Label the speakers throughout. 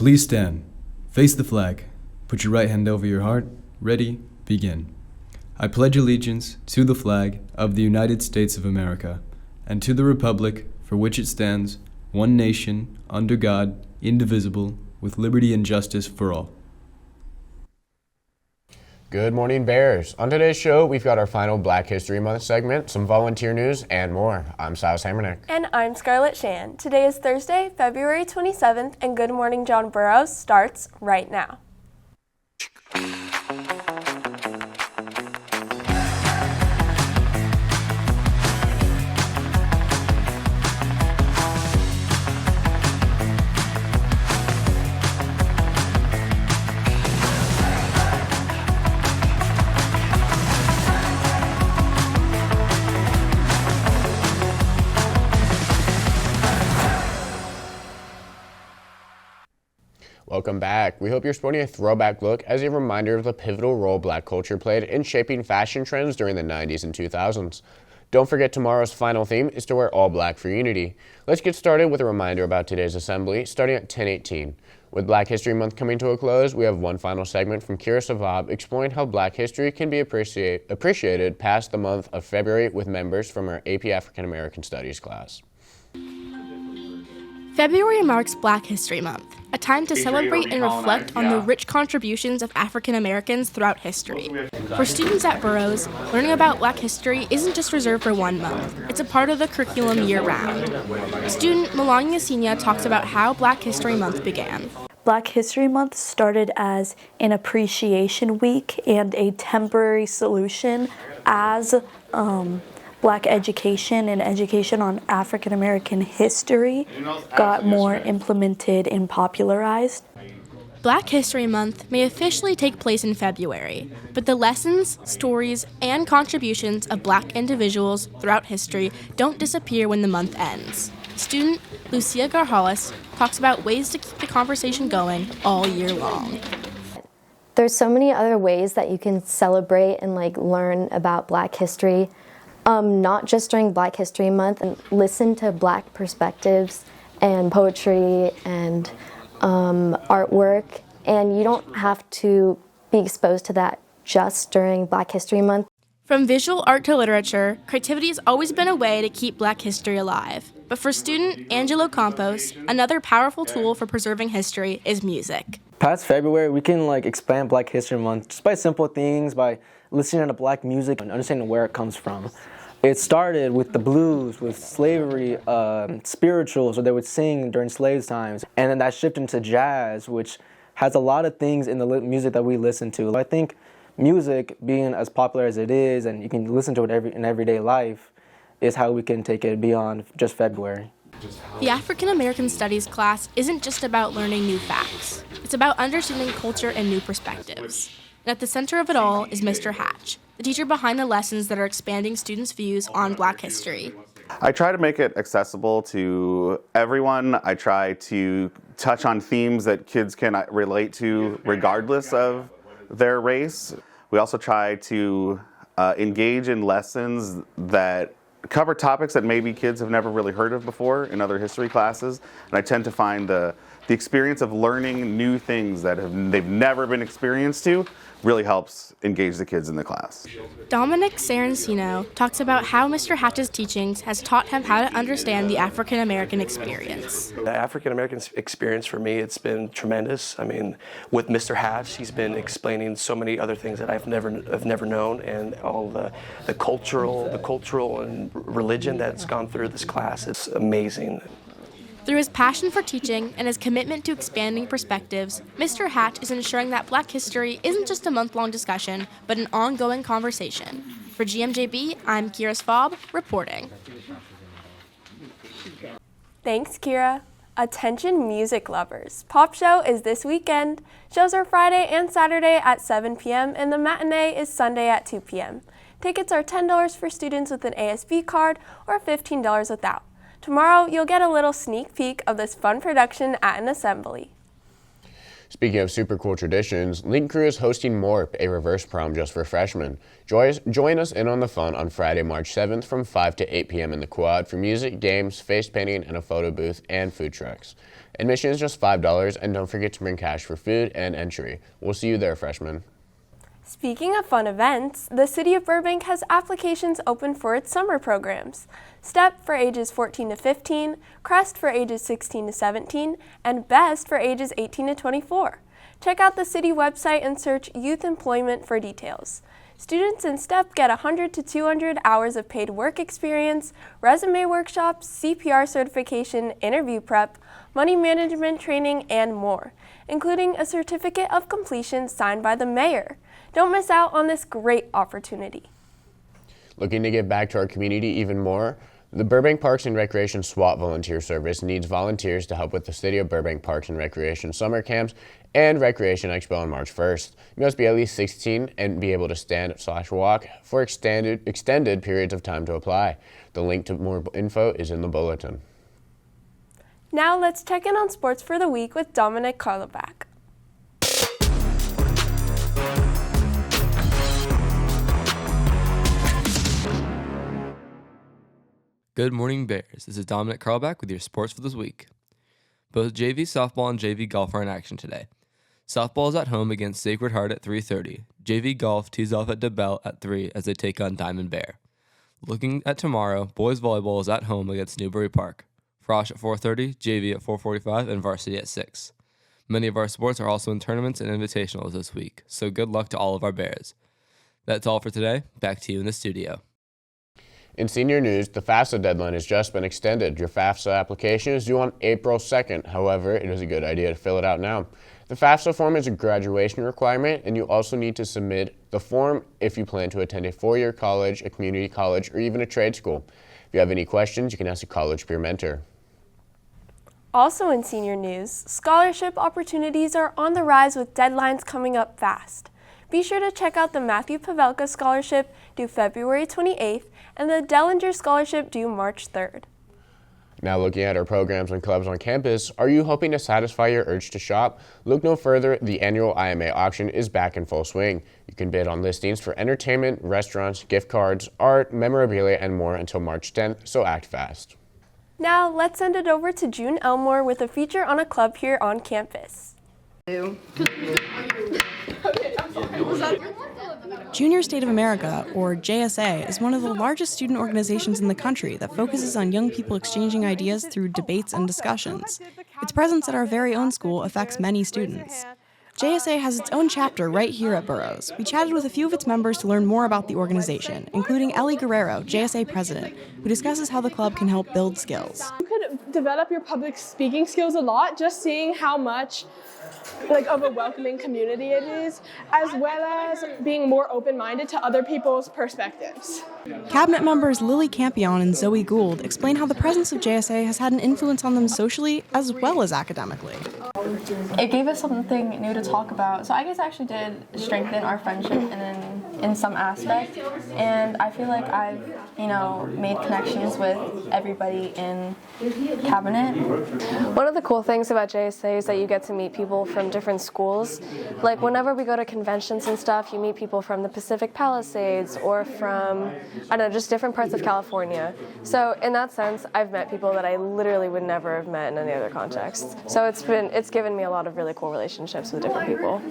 Speaker 1: Please stand. Face the flag. Put your right hand over your heart. Ready, begin. I pledge allegiance to the flag of the United States of America and to the republic for which it stands, one nation, under God, indivisible, with liberty and justice for all.
Speaker 2: Good morning, Bears. On today's show, we've got our final Black History Month segment, some volunteer news, and more. I'm Silas Hamernik.
Speaker 3: And I'm Scarlett Shan. Today is Thursday, February 27th, and Good Morning John Burroughs starts right now.
Speaker 2: Welcome back. We hope you're sporting a throwback look as a reminder of the pivotal role Black culture played in shaping fashion trends during the 90s and 2000s. Don't forget tomorrow's final theme is to wear all black for unity. Let's get started with a reminder about today's assembly, starting at 10:18. With Black History Month coming to a close, we have one final segment from Kira Savab exploring how Black history can be appreciated past the month of February with members from our AP African American Studies class.
Speaker 4: February marks Black History Month, a time to celebrate and reflect on the rich contributions of African Americans throughout history. For students at Burroughs, learning about Black history isn't just reserved for 1 month. It's a part of the curriculum year-round. Student Melania Sina talks about how Black History Month began.
Speaker 5: Black History Month started as an appreciation week and a temporary solution as Black education and education on African American history got more implemented and popularized.
Speaker 4: Black History Month may officially take place in February, but the lessons, stories, and contributions of Black individuals throughout history don't disappear when the month ends. Student Lucia Garhalis talks about ways to keep the conversation going all year long.
Speaker 6: There's so many other ways that you can celebrate and learn about Black history. Not just during Black History Month, and listen to Black perspectives and poetry and artwork, and you don't have to be exposed to that just during Black History Month.
Speaker 4: From visual art to literature, creativity has always been a way to keep Black history alive. But for student Angelo Campos, another powerful tool for preserving history is music.
Speaker 7: Past February, we can expand Black History Month just by simple things, by listening to Black music and understanding where it comes from. It started with the blues, with slavery, spirituals, or they would sing during slave times. And then that shifted into jazz, which has a lot of things in the music that we listen to. I think music, being as popular as it is, and you can listen to it in everyday life, is how we can take it beyond just February.
Speaker 4: The African American Studies class isn't just about learning new facts. It's about understanding culture and new perspectives. And at the center of it all is Mr. Hatch, the teacher behind the lessons that are expanding students' views on Black history.
Speaker 8: I try to make it accessible to everyone. I try to touch on themes that kids can relate to regardless of their race. We also try to engage in lessons that cover topics that maybe kids have never really heard of before in other history classes. And I tend to find the experience of learning new things that they've never been experienced to really helps engage the kids in the class.
Speaker 4: Dominic Sarancino talks about how Mr. Hatch's teachings has taught him how to understand the African American experience.
Speaker 9: The African American experience for me, it's been tremendous. I mean, with Mr. Hatch, he's been explaining so many other things that I've never known, and all the cultural and religion that's gone through this class. It's amazing.
Speaker 4: Through his passion for teaching and his commitment to expanding perspectives, Mr. Hatch is ensuring that Black history isn't just a month-long discussion, but an ongoing conversation. For Gmjb, I'm Kira Savab, reporting.
Speaker 3: Thanks, Kira. Attention music lovers. Pop Show is this weekend. Shows are Friday and Saturday at 7 p.m. and the matinee is Sunday at 2 p.m. Tickets are $10 for students with an ASB card or $15 without. Tomorrow, you'll get a little sneak peek of this fun production at an assembly.
Speaker 2: Speaking of super cool traditions, Link Crew is hosting MORP, a reverse prom just for freshmen. Join us in on the fun on Friday, March 7th from 5 to 8 p.m. in the quad for music, games, face painting, and a photo booth and food trucks. Admission is just $5, and don't forget to bring cash for food and entry. We'll see you there, freshmen.
Speaker 3: Speaking of fun events, the City of Burbank has applications open for its summer programs. STEP for ages 14 to 15, CREST for ages 16 to 17, and BEST for ages 18 to 24. Check out the city website and search Youth Employment for details. Students in STEP get 100 to 200 hours of paid work experience, resume workshops, CPR certification, interview prep, money management training, and more, including a certificate of completion signed by the mayor. Don't miss out on this great opportunity.
Speaker 2: Looking to give back to our community even more? The Burbank Parks and Recreation SWAT Volunteer Service needs volunteers to help with the City of Burbank Parks and Recreation summer camps and Recreation Expo on March 1st. You must be at least 16 and be able to stand/walk for extended periods of time to apply. The link to more info is in the bulletin.
Speaker 3: Now let's check in on sports for the week with Dominic Karlovac.
Speaker 10: Good morning, Bears. This is Dominic Karlovac with your sports for this week. Both JV softball and JV golf are in action today. Softball is at home against Sacred Heart at 3:30. JV golf tees off at DeBell at 3 as they take on Diamond Bear. Looking at tomorrow, boys volleyball is at home against Newbury Park. Frosh at 4:30, JV at 4:45, and varsity at 6. Many of our sports are also in tournaments and invitationals this week, so good luck to all of our Bears. That's all for today. Back to you in the studio.
Speaker 2: In senior news, the FAFSA deadline has just been extended. Your FAFSA application is due on April 2nd. However, it is a good idea to fill it out now. The FAFSA form is a graduation requirement, and you also need to submit the form if you plan to attend a four-year college, a community college, or even a trade school. If you have any questions, you can ask a college peer mentor.
Speaker 3: Also in senior news, scholarship opportunities are on the rise with deadlines coming up fast. Be sure to check out the Matthew Pavelka Scholarship due February 28th and the Dellinger Scholarship due March 3rd.
Speaker 2: Now looking at our programs and clubs on campus, are you hoping to satisfy your urge to shop? Look no further, the annual IMA auction is back in full swing. You can bid on listings for entertainment, restaurants, gift cards, art, memorabilia, and more until March 10th, so act fast.
Speaker 3: Now let's send it over to June Elmore with a feature on a club here on campus.
Speaker 11: Junior State of America, or JSA, is one of the largest student organizations in the country that focuses on young people exchanging ideas through debates and discussions. Its presence at our very own school affects many students. JSA has its own chapter right here at Burroughs. We chatted with a few of its members to learn more about the organization, including Ellie Guerrero, JSA president, who discusses how the club can help build skills.
Speaker 12: You could develop your public speaking skills a lot just seeing how much of a welcoming community it is, as well as being more open-minded to other people's perspectives.
Speaker 11: Cabinet members Lily Campion and Zoe Gould explain how the presence of JSA has had an influence on them socially as well as academically.
Speaker 13: It gave us something new to talk about, so I guess it actually did strengthen our friendship in some aspect, and I feel like I've made connections with everybody in cabinet.
Speaker 14: One of the cool things about JSA is that you get to meet people from different schools. Like whenever we go to conventions and stuff, you meet people from the Pacific Palisades or from, just different parts of California. So in that sense, I've met people that I literally would never have met in any other context. So it's given me a lot of really cool relationships with different people.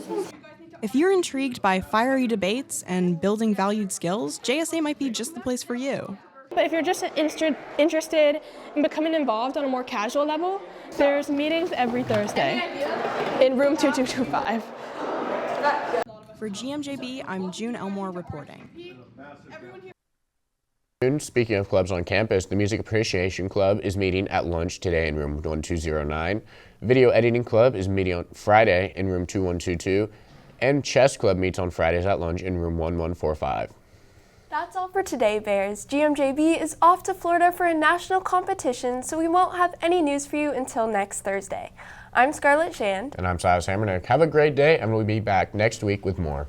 Speaker 11: If you're intrigued by fiery debates and building valued skills, JSA might be just the place for you.
Speaker 12: But if you're just interested in becoming involved on a more casual level, there's meetings every Thursday in room 2225.
Speaker 11: For Gmjb, I'm June Elmore reporting.
Speaker 2: Speaking of clubs on campus, the Music Appreciation Club is meeting at lunch today in room 1209. Video Editing Club is meeting on Friday in room 2122. And Chess Club meets on Fridays at lunch in room 1145.
Speaker 3: That's all for today, Bears. GMJB is off to Florida for a national competition, so we won't have any news for you until next Thursday. I'm Scarlett Shand.
Speaker 2: And I'm Silas Hamernik. Have a great day, and we'll be back next week with more.